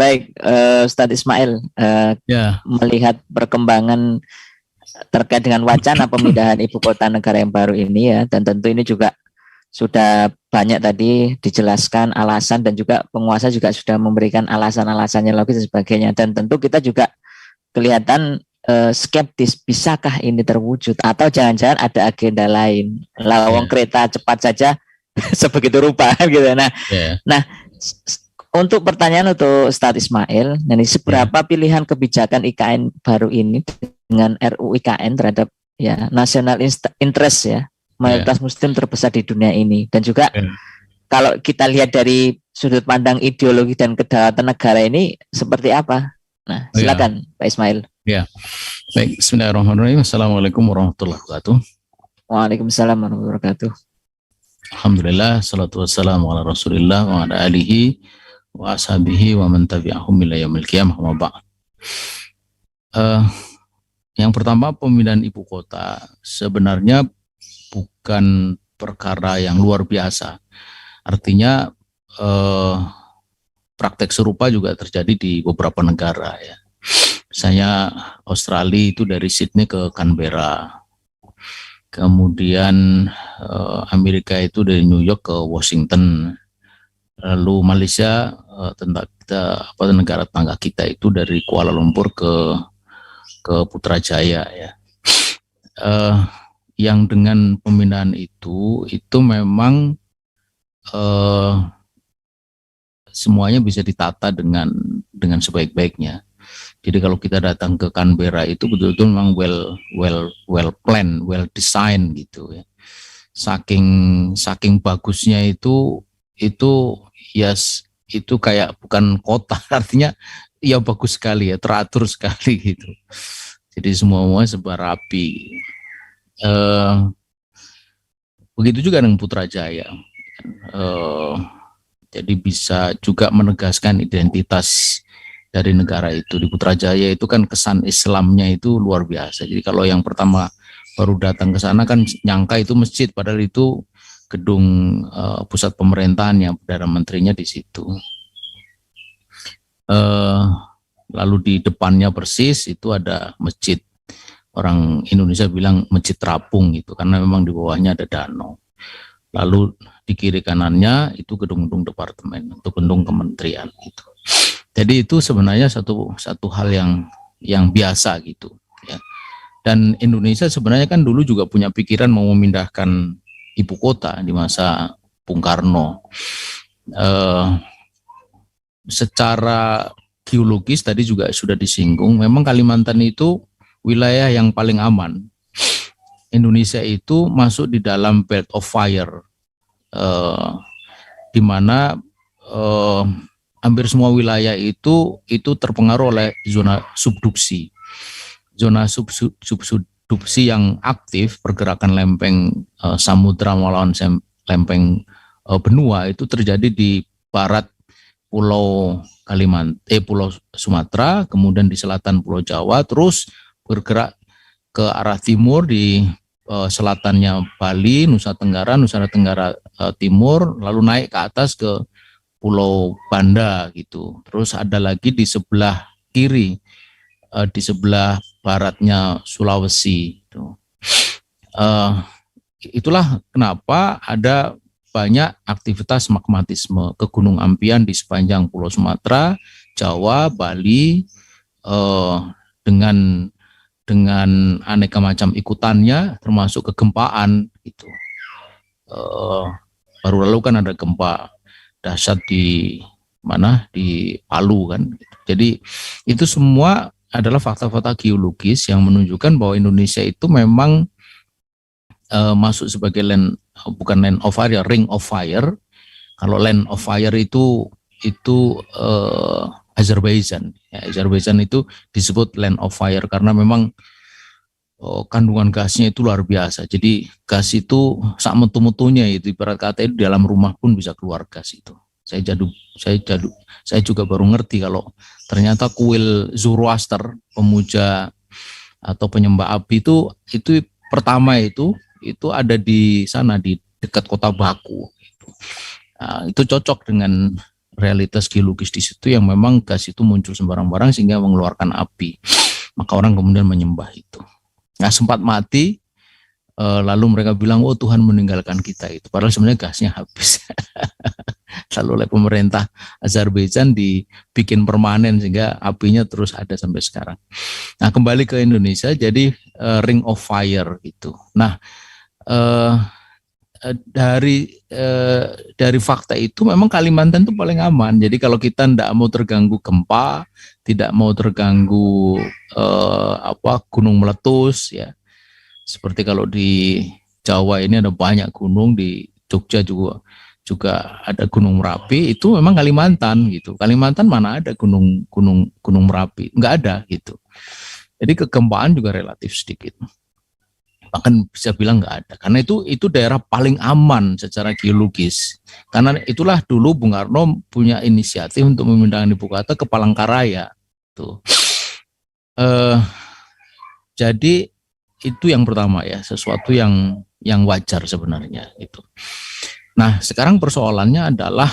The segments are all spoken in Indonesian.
Baik, Ustadz Ismail, Ya, melihat perkembangan terkait dengan wacana pemindahan ibu kota negara yang baru ini ya, dan tentu ini juga sudah banyak tadi dijelaskan alasan dan juga penguasa juga sudah memberikan alasan-alasannya logis dan sebagainya, dan tentu kita juga kelihatan skeptis, bisakah ini terwujud atau jangan-jangan ada agenda lain, lawang kereta cepat saja sebegitu rupa gitu. ya. Nah, untuk pertanyaan untuk Ustadz Ismail, ini seberapa pilihan kebijakan IKN baru ini dengan RUU IKN terhadap ya national interest ya, mayoritas Muslim terbesar di dunia ini, dan juga kalau kita lihat dari sudut pandang ideologi dan kedaulatan negara ini seperti apa? Nah, silakan Pak Ismail. Ya, baik. Bismillahirrahmanirrahim. Assalamualaikum warahmatullahi wabarakatuh. Waalaikumsalam warahmatullahi wabarakatuh. Alhamdulillah, salatu wassalamu ala rasulillah wa ala alihi wa ashabihi wa man tabi'ahum ila yaumil qiyamah wa ba'd. Yang pertama, pemindahan ibu kota sebenarnya bukan perkara yang luar biasa. Artinya praktek serupa juga terjadi di beberapa negara ya. Misalnya Australia itu dari Sydney ke Canberra. Kemudian Amerika itu dari New York ke Washington. Lalu Malaysia negara tetangga kita itu dari Kuala Lumpur ke Putrajaya ya. Yang dengan pemindahan itu memang semuanya bisa ditata dengan sebaik-baiknya. Jadi kalau kita datang ke Canberra itu betul-betul memang well planned, well design gitu ya. Saking bagusnya itu yes, itu kayak bukan kota, artinya ya bagus sekali ya, teratur sekali gitu. Jadi semuanya serba rapi. Begitu juga dengan Putrajaya. Jadi bisa juga menegaskan identitas dari negara itu. Di Putrajaya itu kan kesan Islamnya itu luar biasa. Jadi kalau yang pertama baru datang ke sana kan nyangka itu masjid, padahal itu gedung pusat pemerintahan yang Perdana Menterinya di situ. Lalu di depannya persis itu ada masjid. Orang Indonesia bilang masjid terapung gitu, karena memang di bawahnya ada danau. Lalu di kiri kanannya itu gedung-gedung departemen atau gedung kementerian gitu. Jadi itu sebenarnya satu hal yang biasa gitu ya. Dan Indonesia sebenarnya kan dulu juga punya pikiran mau memindahkan ibu kota di masa Bung Karno. Secara geologis tadi juga sudah disinggung, memang Kalimantan itu wilayah yang paling aman. Indonesia itu masuk di dalam belt of fire, di mana hampir semua wilayah itu terpengaruh oleh zona subduksi. Zona subduksi yang aktif, pergerakan lempeng samudra melawan lempeng benua itu terjadi di barat Pulau Pulau Sumatera, kemudian di selatan Pulau Jawa, terus bergerak ke arah timur di selatannya Bali, Nusa Tenggara Timur, lalu naik ke atas ke Pulau Banda gitu. Terus ada lagi di sebelah kiri, di sebelah baratnya Sulawesi. Gitu. Itulah kenapa ada banyak aktivitas magmatisme ke Gunung Ampian di sepanjang Pulau Sumatera, Jawa, Bali, dengan aneka macam ikutannya, termasuk kegempaan gitu. Baru lalu kan ada gempa dahsyat di Palu kan. Jadi itu semua adalah fakta-fakta geologis yang menunjukkan bahwa Indonesia itu memang masuk sebagai bukan land of fire, ring of fire. Kalau land of fire itu Azerbaijan. Ya, Azerbaijan itu disebut land of fire karena memang kandungan gasnya itu luar biasa. Jadi gas itu sak metu-metunya itu, ibarat kata itu di dalam rumah pun bisa keluar gas itu. Saya juga baru ngerti kalau ternyata kuil Zoroaster, pemuja atau penyembah api itu pertama itu ada di sana di dekat kota Baku. Nah, itu cocok dengan realitas geologis di situ yang memang gas itu muncul sembarang-barang sehingga mengeluarkan api. Maka orang kemudian menyembah itu. Nah, sempat mati, lalu mereka bilang, oh Tuhan meninggalkan kita itu. Padahal sebenarnya gasnya habis. Lalu oleh pemerintah Azerbaijan dibikin permanen sehingga apinya terus ada sampai sekarang. Nah, kembali ke Indonesia, jadi Ring of Fire gitu. Nah, dari fakta itu memang Kalimantan itu paling aman. Jadi kalau kita tidak mau terganggu gempa, tidak mau terganggu gunung meletus, ya. Seperti kalau di Jawa ini ada banyak gunung, di Jogja juga ada Gunung Merapi, itu memang Kalimantan gitu. Kalimantan mana ada gunung Merapi, nggak ada gitu. Jadi kegempaan juga relatif sedikit. Bahkan bisa bilang nggak ada, karena itu daerah paling aman secara geologis. Karena itulah dulu Bung Karno punya inisiatif untuk memindahkan ibu kota ke Palangkaraya. Tuh. Jadi itu yang pertama ya, sesuatu yang wajar sebenarnya itu. Nah, sekarang persoalannya adalah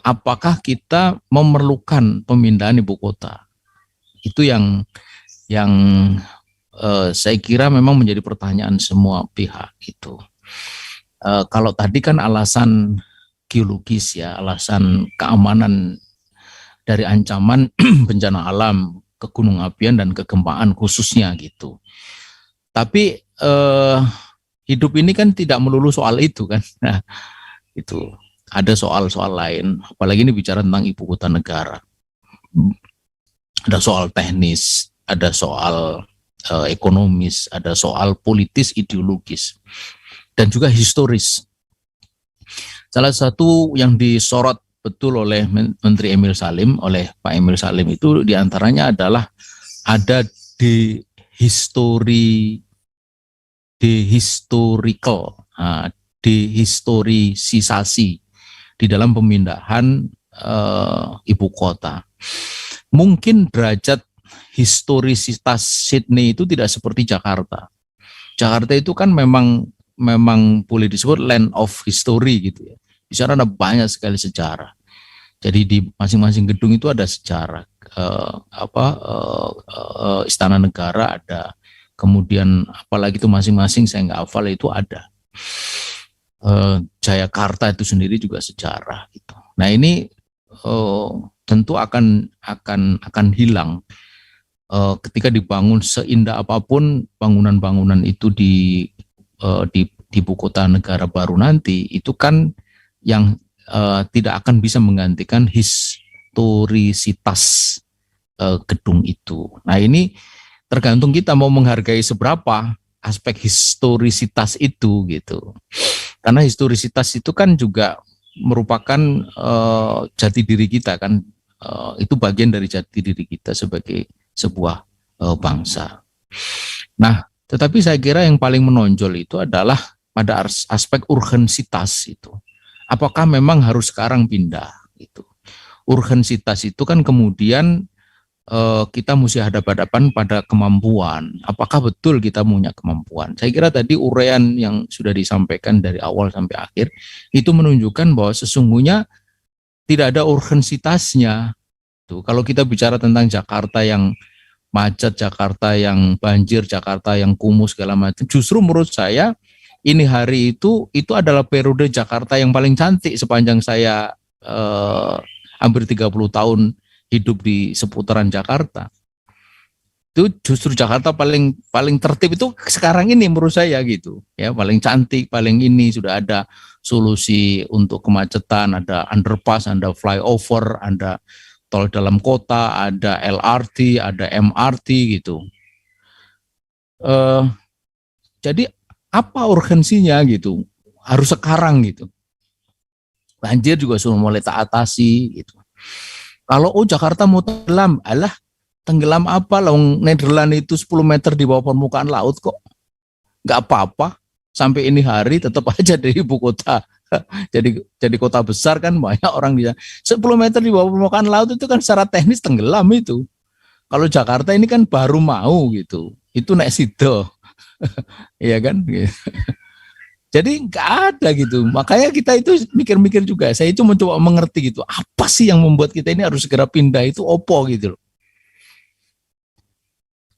apakah kita memerlukan pemindahan ibu kota? Itu yang saya kira memang menjadi pertanyaan semua pihak itu. Kalau tadi kan alasan geologis ya, alasan keamanan dari ancaman bencana alam, kegunung apian dan kegempaan khususnya gitu. Tapi hidup ini kan tidak melulu soal itu kan. Nah, itu ada soal-soal lain, apalagi ini bicara tentang ibu kota negara. Ada soal teknis, ada soal ekonomis, ada soal politis ideologis, dan juga historis. Salah satu yang disorot betul oleh Menteri Emil Salim, oleh Pak Emil Salim itu diantaranya adalah ada dehistorisasi di dalam pemindahan ibu kota. Mungkin derajat historisitas Sydney itu tidak seperti Jakarta. Jakarta itu kan memang boleh disebut land of history gitu ya. Di sana ada banyak sekali sejarah. Jadi di masing-masing gedung itu ada sejarah. Istana Negara ada. Kemudian apalagi itu masing-masing saya nggak hafal itu ada. Jayakarta itu sendiri juga sejarah gitu. Nah ini tentu akan hilang ketika dibangun seindah apapun bangunan-bangunan itu di ibu kota negara baru nanti, itu kan yang tidak akan bisa menggantikan historisitas gedung itu. Nah ini tergantung kita mau menghargai seberapa aspek historisitas itu gitu. Karena historisitas itu kan juga merupakan jati diri kita kan, itu bagian dari jati diri kita sebagai sebuah bangsa. Nah, tetapi saya kira yang paling menonjol itu adalah pada aspek urgensitas itu. Apakah memang harus sekarang pindah? Gitu. Urgensitas itu kan kemudian kita mesti hadap-hadapan pada kemampuan. Apakah betul kita punya kemampuan? Saya kira tadi uraian yang sudah disampaikan dari awal sampai akhir itu menunjukkan bahwa sesungguhnya tidak ada urgensitasnya. Tuh, kalau kita bicara tentang Jakarta yang macet, Jakarta yang banjir, Jakarta yang kumuh segala macam, justru menurut saya ini hari itu adalah periode Jakarta yang paling cantik sepanjang saya hampir 30 tahun hidup di seputaran Jakarta. Itu justru Jakarta paling tertib itu sekarang ini menurut saya gitu. Ya, paling cantik, paling ini sudah ada solusi untuk kemacetan, ada underpass, ada flyover, ada tol dalam kota, ada LRT, ada MRT gitu. Jadi apa urgensinya gitu? Harus sekarang gitu. Banjir juga sudah mulai tak atasi gitu. Kalau Jakarta mau tenggelam, tenggelam apa? Nederland itu 10 meter di bawah permukaan laut kok. Nggak apa-apa. Sampai ini hari tetap aja dari ibu kota. Jadi kota besar kan banyak orang bisa 10 meter di bawah permukaan laut itu kan secara teknis tenggelam itu. Kalau Jakarta ini kan baru mau gitu. Itu naik sido. Iya kan? Jadi nggak ada gitu. Makanya kita itu mikir-mikir juga. Saya itu mencoba mengerti gitu. Apa sih yang membuat kita ini harus segera pindah itu opo gitu loh.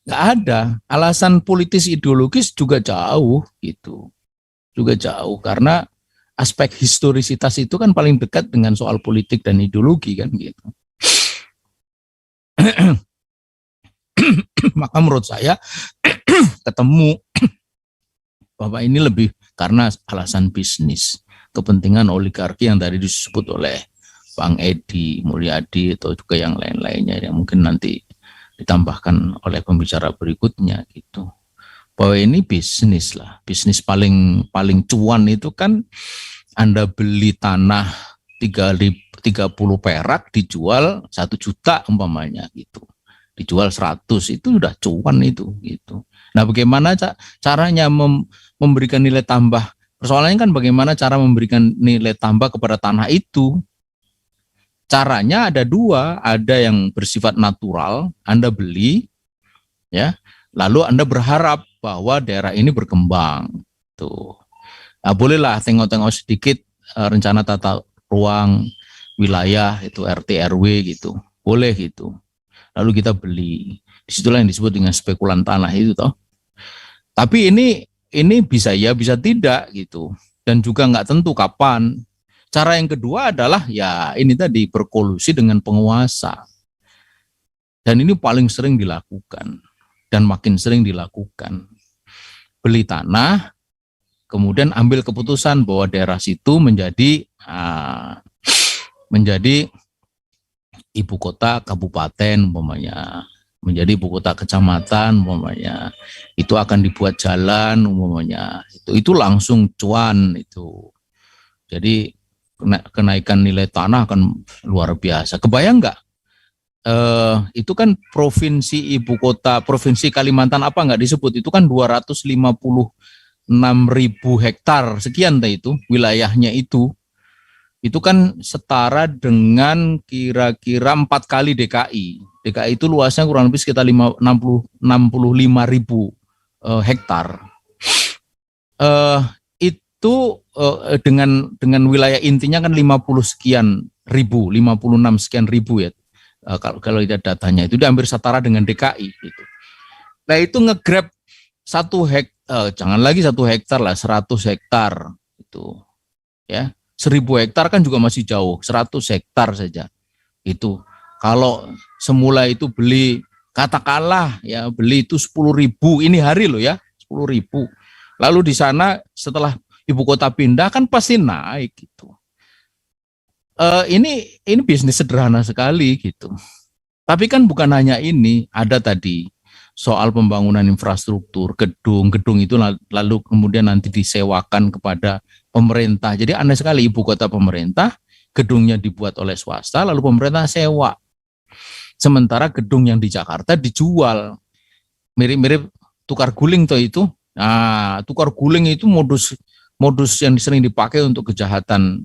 Nggak ada. Alasan politis ideologis juga jauh gitu. Juga jauh karena aspek historisitas itu kan paling dekat dengan soal politik dan ideologi kan gitu. Maka menurut saya ketemu bahwa ini lebih karena alasan bisnis, kepentingan oligarki yang tadi disebut oleh Bang Edi Mulyadi atau juga yang lain-lainnya yang mungkin nanti ditambahkan oleh pembicara berikutnya gitu. Bahwa ini bisnis lah, bisnis paling cuan itu kan Anda beli tanah 30 perak dijual 1 juta umpamanya gitu. Dijual 100 itu udah cuan itu gitu. Nah, bagaimana caranya memberikan nilai tambah? Persoalannya kan bagaimana cara memberikan nilai tambah kepada tanah itu? Caranya ada 2, ada yang bersifat natural, Anda beli ya, lalu Anda berharap bahwa daerah ini berkembang. Tuh. Nah, bolehlah tengok-tengok sedikit rencana tata ruang wilayah itu RT RW gitu. Boleh gitu. Lalu kita beli. Disitulah yang disebut dengan spekulan tanah itu toh. Tapi ini bisa ya, bisa tidak gitu. Dan juga nggak tentu kapan. Cara yang kedua adalah ya ini tadi berkolusi dengan penguasa. Dan ini paling sering dilakukan dan makin sering dilakukan. Beli tanah, kemudian ambil keputusan bahwa daerah situ menjadi ibu kota kabupaten umpamanya, menjadi ibu kota kecamatan umpamanya, itu akan dibuat jalan umpamanya, itu langsung cuan itu. Jadi kenaikan nilai tanah akan luar biasa. Kebayang nggak? Itu kan provinsi ibu kota, provinsi Kalimantan apa nggak disebut, itu kan 256.000 hektar sekian itu wilayahnya itu kan setara dengan kira-kira 4 kali DKI. DKI itu luasnya kurang lebih sekitar 65.000 hektar. Itu dengan wilayah intinya kan 50 sekian ribu, 56 sekian ribu ya. Kalau lihat datanya itu hampir setara dengan DKI gitu. Nah, itu ngegrab 1 hektar, jangan lagi 1 hektar lah, 100 hektar itu. Ya. 1.000 hektar kan juga masih jauh, 100 hektar saja. Itu kalau semula itu beli, katakanlah ya beli itu 10.000, ini hari loh ya, 10.000. Lalu di sana setelah ibu kota pindah kan pasti naik gitu. Ini bisnis sederhana sekali gitu. Tapi kan bukan hanya ini, ada tadi soal pembangunan infrastruktur, gedung itu lalu kemudian nanti disewakan kepada pemerintah. Jadi aneh sekali, ibu kota pemerintah, gedungnya dibuat oleh swasta, lalu pemerintah sewa. Sementara gedung yang di Jakarta dijual. Mirip-mirip tukar guling toh itu. Nah, tukar guling itu modus yang sering dipakai untuk kejahatan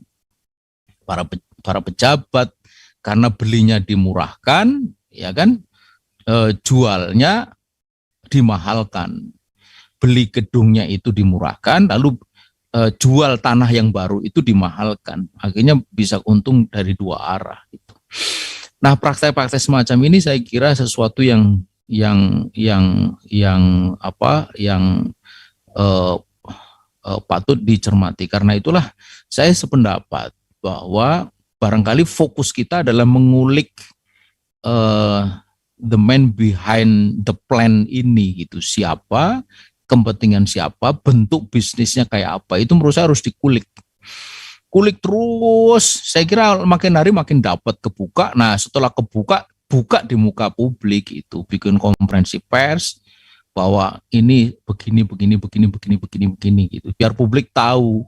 para pejabat, karena belinya dimurahkan, ya kan, jualnya dimahalkan. Beli gedungnya itu dimurahkan, lalu jual tanah yang baru itu dimahalkan. Akhirnya bisa untung dari 2 arah gitu. Nah, praktek-praktek semacam ini saya kira sesuatu yang patut dicermati. Karena itulah saya sependapat bahwa barangkali fokus kita adalah mengulik the man behind the plan ini gitu. Siapa, kepentingan siapa, bentuk bisnisnya kayak apa, itu menurut saya harus dikulik. Kulik terus, saya kira makin hari makin dapat kebuka. Nah, setelah buka di muka publik itu, bikin konferensi pers bahwa ini begini gitu, biar publik tahu.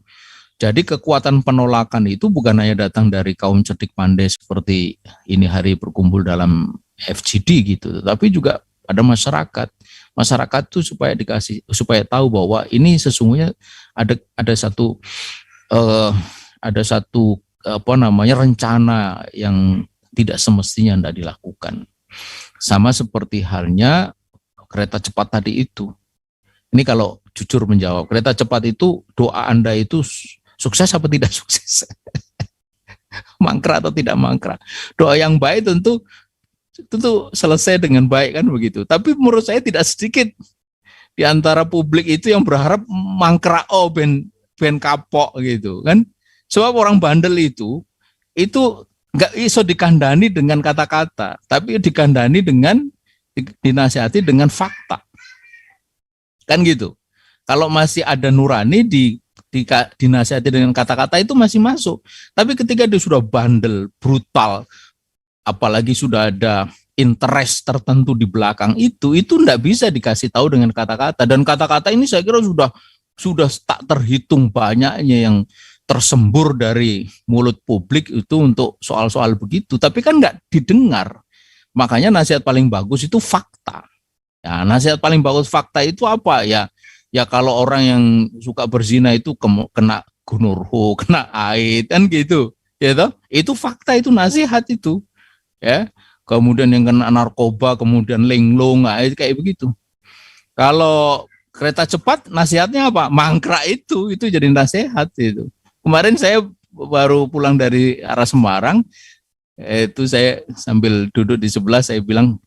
Jadi kekuatan penolakan itu bukan hanya datang dari kaum cerdik pandai seperti ini hari berkumpul dalam FGD gitu, tapi juga ada masyarakat tuh supaya tahu bahwa ini sesungguhnya ada satu rencana yang tidak semestinya tidak dilakukan. Sama seperti halnya kereta cepat tadi itu. Ini kalau jujur menjawab, kereta cepat itu doa Anda itu sukses apa tidak sukses? Mangkrak atau tidak mangkrak? Doa yang baik tentu selesai dengan baik kan begitu. Tapi menurut saya tidak sedikit di antara publik itu yang berharap mangkrak ben kapok gitu kan. Sebab orang bandel itu nggak iso dikandani dengan kata-kata, tapi dikandani dengan dinasihati dengan fakta. Kan gitu. Kalau masih ada nurani dinasihati dengan kata-kata itu masih masuk. Tapi ketika dia sudah bandel, brutal, apalagi sudah ada interest tertentu di belakang itu enggak bisa dikasih tahu dengan kata-kata. Dan kata-kata ini saya kira sudah tak terhitung banyaknya yang tersembur dari mulut publik itu untuk soal-soal begitu. Tapi kan enggak didengar. Makanya nasihat paling bagus itu fakta. Ya, nasihat paling bagus fakta itu apa? Ya kalau orang yang suka berzina itu kena gunurhu, kena aid kan gitu. Ya toh? Itu fakta, itu nasihat itu. Ya. Kemudian yang kena narkoba, kemudian linglung, kayak begitu. Kalau kereta cepat nasihatnya apa? Mangkrak itu jadi nasihat itu. Kemarin saya baru pulang dari arah Semarang, itu saya sambil duduk di sebelah saya bilang,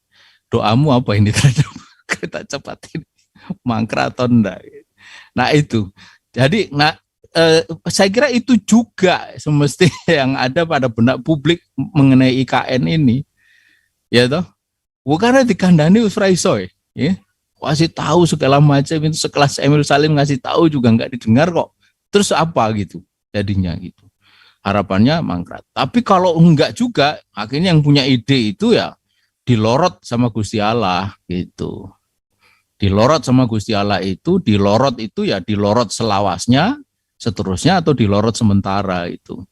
doamu apa ini terhadap kereta cepat ini? Mangkrak atau enggak? Nah itu. Jadi saya kira itu juga semestinya yang ada pada benak publik mengenai IKN ini. Ya toh? Bukannya dikandani Fraisoy, ya. Kasih tahu segala macam itu sekelas Emil Salim ngasih tahu juga enggak didengar kok. Terus apa gitu jadinya gitu. Harapannya mangkrak. Tapi kalau enggak juga, akhirnya yang punya ide itu ya dilorot sama Gusti Allah gitu. Dilorot sama Gusti Allah itu, dilorot itu ya dilorot selawasnya, seterusnya atau dilorot sementara itu.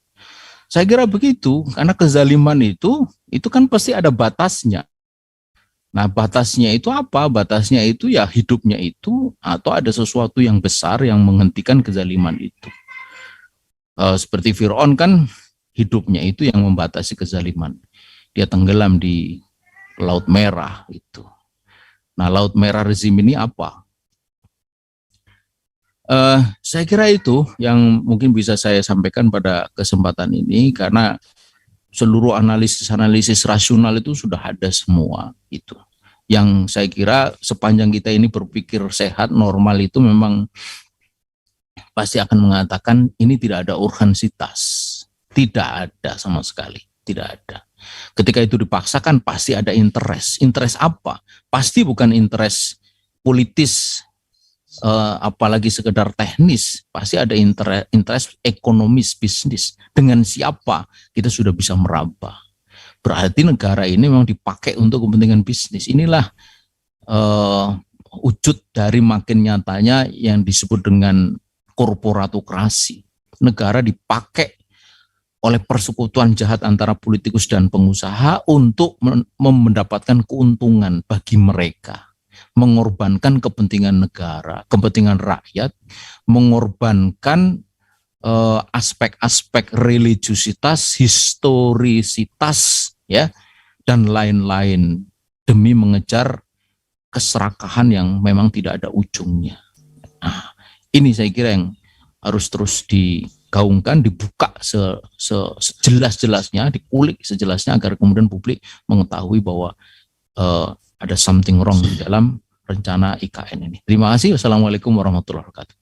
Saya kira begitu, karena kezaliman itu kan pasti ada batasnya. Nah, batasnya itu apa? Batasnya itu ya hidupnya itu atau ada sesuatu yang besar yang menghentikan kezaliman itu. Seperti Fir'aun kan hidupnya itu yang membatasi kezaliman. Dia tenggelam di Laut Merah itu. Nah, Laut Merah rezim ini apa? Saya kira itu yang mungkin bisa saya sampaikan pada kesempatan ini, karena seluruh analisis rasional itu sudah ada semua itu. Yang saya kira sepanjang kita ini berpikir sehat, normal itu memang pasti akan mengatakan ini tidak ada urgensitas. Tidak ada sama sekali, tidak ada. Ketika itu dipaksakan pasti ada interest. Interest apa? Pasti bukan interest politis, apalagi sekedar teknis. Pasti ada interest ekonomis, bisnis. Dengan siapa kita sudah bisa meraba. Berarti negara ini memang dipakai untuk kepentingan bisnis. Inilah wujud dari makin nyatanya yang disebut dengan korporatokrasi. Negara dipakai oleh persekutuan jahat antara politikus dan pengusaha untuk mendapatkan keuntungan bagi mereka. Mengorbankan kepentingan negara, kepentingan rakyat, mengorbankan aspek-aspek religiusitas, historisitas, ya, dan lain-lain demi mengejar keserakahan yang memang tidak ada ujungnya. Nah, ini saya kira yang harus terus digaungkan, dibuka sejelas-jelasnya, dikulik sejelasnya agar kemudian publik mengetahui bahwa ada something wrong di dalam rencana IKN ini. Terima kasih. Wassalamualaikum warahmatullahi wabarakatuh.